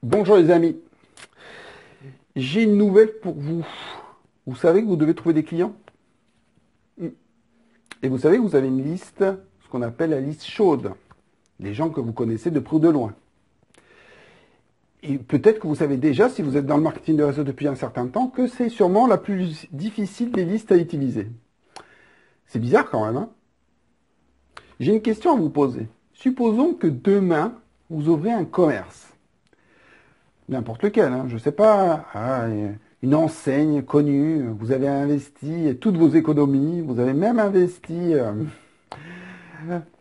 Bonjour les amis, j'ai une nouvelle pour vous. Vous savez que vous devez trouver des clients. Et vous savez que vous avez une liste, ce qu'on appelle la liste chaude. Les gens que vous connaissez de près ou de loin. Et peut-être que vous savez déjà, si vous êtes dans le marketing de réseau depuis un certain temps, que c'est sûrement la plus difficile des listes à utiliser. C'est bizarre quand même, hein? J'ai une question à vous poser. Supposons que demain, vous ouvrez un commerce. N'importe lequel, hein, je ne sais pas, une enseigne connue, vous avez investi toutes vos économies, vous avez même investi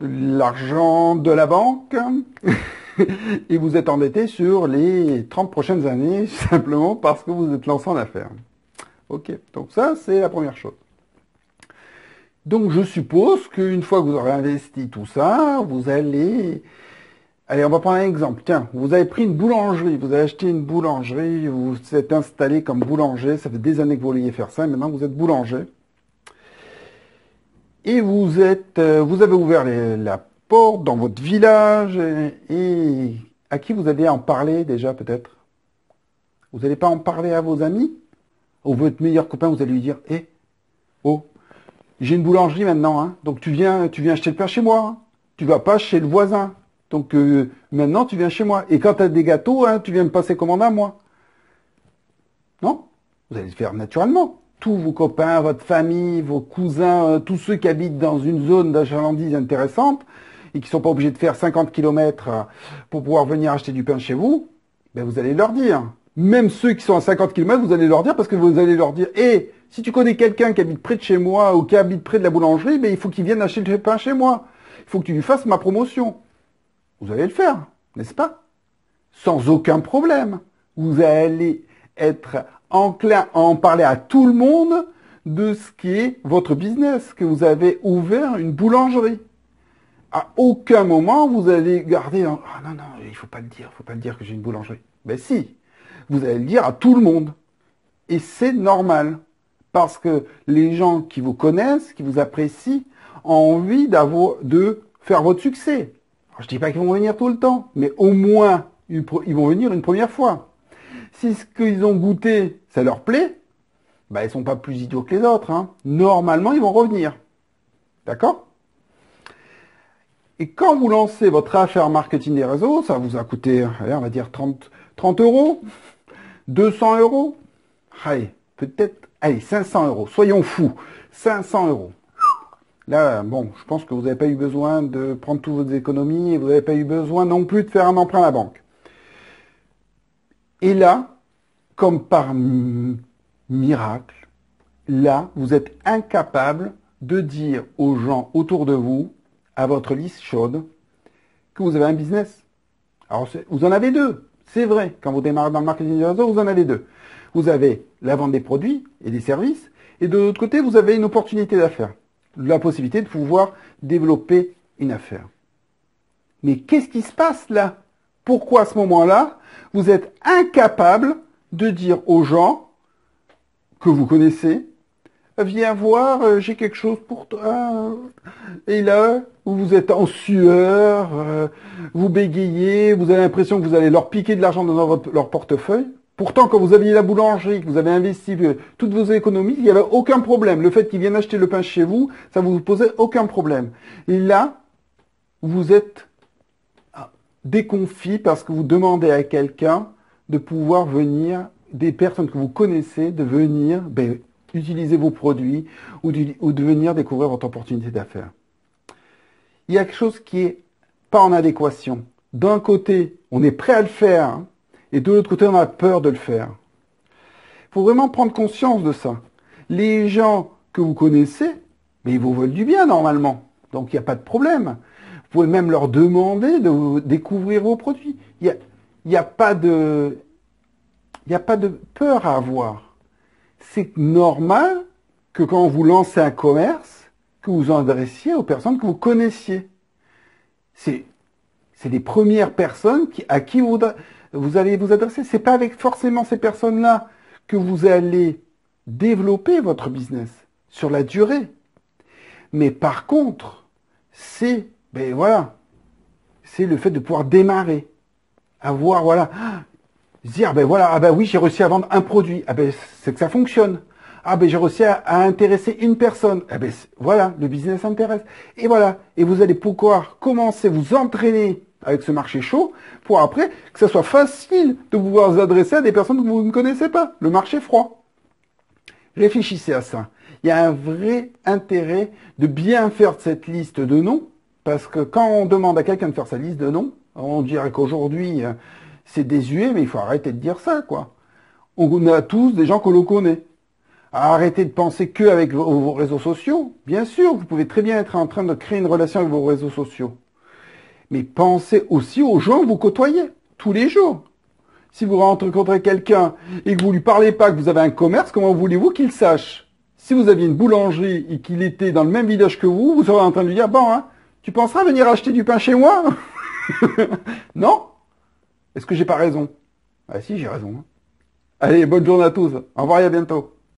l'argent de la banque et vous êtes endetté sur les 30 prochaines années simplement parce que vous êtes lancé en affaires. Ok, donc ça c'est la première chose. Donc je suppose qu'une fois que vous aurez investi tout ça, vous allez... Allez, on va prendre un exemple. Tiens, vous avez pris une boulangerie, vous avez acheté une boulangerie, vous vous êtes installé comme boulanger, ça fait des années que vous vouliez faire ça, et maintenant vous êtes boulanger. Et vous avez ouvert la porte dans votre village, et à qui vous allez en parler déjà peut-être? Vous n'allez pas en parler à vos amis? Ou votre meilleur copain, vous allez lui dire, oh, j'ai une boulangerie maintenant, hein, donc tu viens acheter le pain chez moi, hein. Tu vas pas chez le voisin. Donc maintenant, tu viens chez moi. Et quand tu as des gâteaux, hein, tu viens me passer commande à moi. Non? Vous allez le faire naturellement. Tous vos copains, votre famille, vos cousins, tous ceux qui habitent dans une zone d'achalandise intéressante et qui ne sont pas obligés de faire 50 km pour pouvoir venir acheter du pain chez vous, ben vous allez leur dire. Même ceux qui sont à 50 km, vous allez leur dire parce que vous allez leur dire, si tu connais quelqu'un qui habite près de chez moi ou qui habite près de la boulangerie, ben il faut qu'il vienne acheter le pain chez moi. Il faut que tu lui fasses ma promotion. Vous allez le faire, n'est-ce pas? Sans aucun problème. Vous allez être enclin à en parler à tout le monde de ce qui est votre business, que vous avez ouvert une boulangerie. À aucun moment, vous allez garder... Ah non, il faut pas le dire que j'ai une boulangerie. Ben si, vous allez le dire à tout le monde. Et c'est normal. Parce que les gens qui vous connaissent, qui vous apprécient, ont envie de faire votre succès. Alors, je ne dis pas qu'ils vont venir tout le temps, mais au moins, ils vont venir une première fois. Si ce qu'ils ont goûté, ça leur plaît, bah, ils ne sont pas plus idiots que les autres, hein. Normalement, ils vont revenir. D'accord? Et quand vous lancez votre affaire marketing des réseaux, ça vous a coûté, allez, on va dire 30 euros, 200 euros, allez, peut-être, allez, 500 euros, soyons fous, 500 euros. Là, bon, je pense que vous n'avez pas eu besoin de prendre toutes vos économies et vous n'avez pas eu besoin non plus de faire un emprunt à la banque. Et là, comme par miracle, là, vous êtes incapable de dire aux gens autour de vous, à votre liste chaude, que vous avez un business. Alors, vous en avez deux, c'est vrai. Quand vous démarrez dans le marketing de réseau, vous en avez deux. Vous avez la vente des produits et des services, et de l'autre côté, vous avez une opportunité d'affaires. La possibilité de pouvoir développer une affaire. Mais qu'est-ce qui se passe là? Pourquoi à ce moment-là, vous êtes incapable de dire aux gens que vous connaissez, viens voir, j'ai quelque chose pour toi. Et là, vous êtes en sueur, vous bégayez, vous avez l'impression que vous allez leur piquer de l'argent dans leur portefeuille. Pourtant, quand vous aviez la boulangerie, que vous avez investi toutes vos économies, il n'y avait aucun problème. Le fait qu'ils viennent acheter le pain chez vous, ça ne vous posait aucun problème. Et là, vous êtes déconfit parce que vous demandez à quelqu'un de pouvoir venir, des personnes que vous connaissez, de venir utiliser vos produits ou de venir découvrir votre opportunité d'affaires. Il y a quelque chose qui est pas en adéquation. D'un côté, on est prêt à le faire, hein, et de l'autre côté, on a peur de le faire. Il faut vraiment prendre conscience de ça. Les gens que vous connaissez, mais ils vous veulent du bien normalement. Donc il n'y a pas de problème. Vous pouvez même leur demander de découvrir vos produits. Il n'y a pas de peur à avoir. C'est normal que quand vous lancez un commerce, que vous vous adressiez aux personnes que vous connaissiez. C'est les premières personnes à qui vous allez vous adresser. C'est pas avec forcément ces personnes-là que vous allez développer votre business sur la durée. Mais par contre, c'est le fait de pouvoir démarrer, avoir Se dire, ben voilà, ah ben oui, j'ai réussi à vendre un produit. Ah ben c'est que ça fonctionne. Ah ben j'ai réussi à intéresser une personne. Ah ben voilà, le business intéresse. Et voilà. Et vous allez pouvoir commencer à vous entraîner avec ce marché chaud pour après que ça soit facile de pouvoir vous adresser à des personnes que vous ne connaissez pas. Le marché froid. Réfléchissez à ça. Il y a un vrai intérêt de bien faire cette liste de noms, parce que quand on demande à quelqu'un de faire sa liste de noms, on dirait qu'aujourd'hui c'est désuet, mais il faut arrêter de dire ça, quoi. On a tous des gens que l'on connaît. Arrêtez de penser que avec vos réseaux sociaux. Bien sûr, vous pouvez très bien être en train de créer une relation avec vos réseaux sociaux. Mais pensez aussi aux gens que vous côtoyez tous les jours. Si vous rencontrez quelqu'un et que vous lui parlez pas que vous avez un commerce, comment voulez-vous qu'il sache? Si vous aviez une boulangerie et qu'il était dans le même village que vous serez en train de lui dire, bon, hein, tu penseras venir acheter du pain chez moi? Non? Est-ce que j'ai pas raison? Ah si, j'ai raison. Hein. Allez, bonne journée à tous. Au revoir et à bientôt.